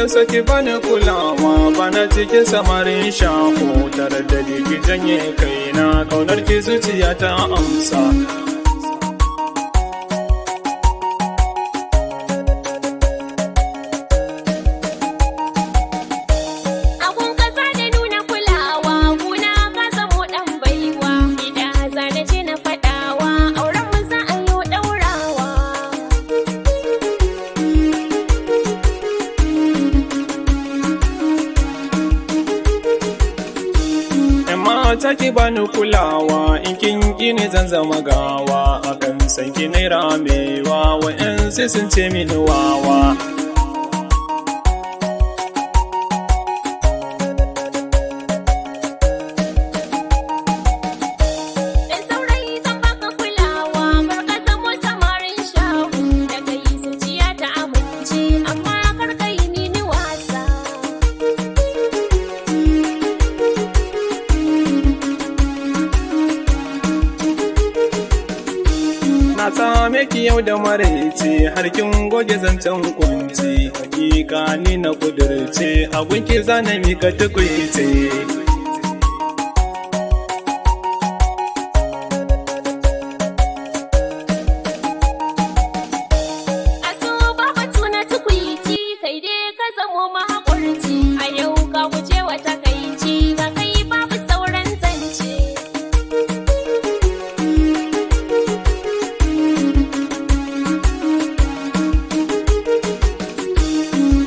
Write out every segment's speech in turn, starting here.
saki bani kulawa bana cikin samarin shaho tare da ki janye kaina kaunar ki zuciya ta amsa. Ta ki bani kulawa in kin gini zan zama gawa akan san ki ne ramewa wa'yan sai sun ce mini wawa. Na same ki yau da maraice har kin goge zancen kunci hakika ni na kudurce abun ki zana mika tukuice.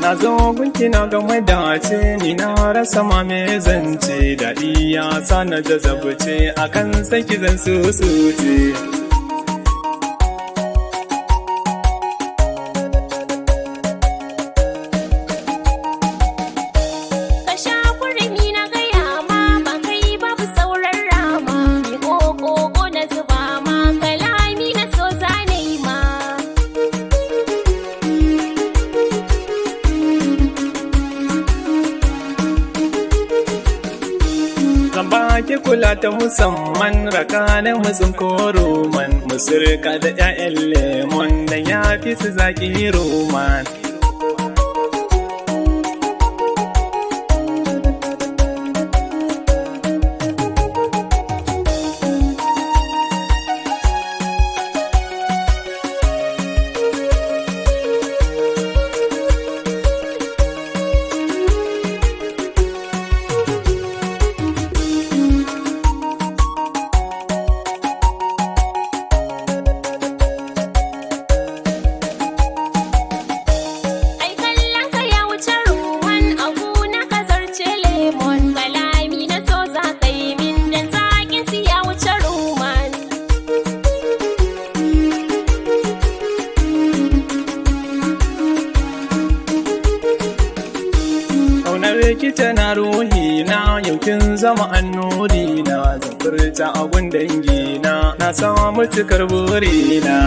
Na zo gunki na game dace ni na rasa ma me zance daɗi ya sa na jazabce akan saki zan susuce. Ki kula ta musamman rakanin musun koroman musurka da 'ya'yan lemon da ya fi su zaki roman. Ki tana ruhi na yau kin zama annuri na zan furta abun dangi na samu cikar burina.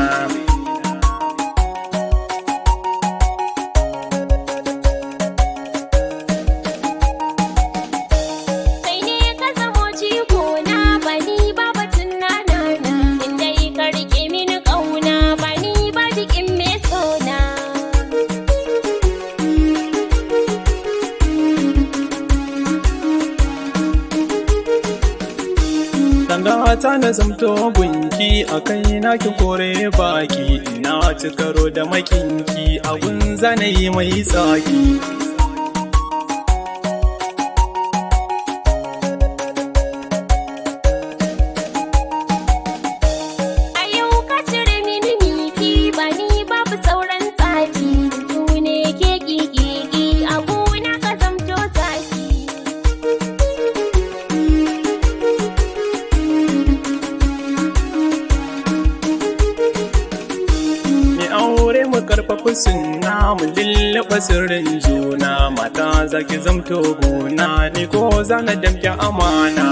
Ta na zamto gunki a kai na ki kore baki ina ci karo da makinki abun zanayi mai tsaki. Mu karfafa sunna mu lillaba sirrin juna mata zaki zamto gona ni ko zana damke amana.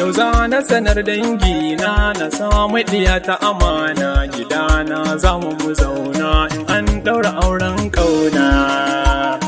Yau za na sanar dangina na samu ɗiya ta amana, gidana za mu zauna in an ɗaura auren ƙauna.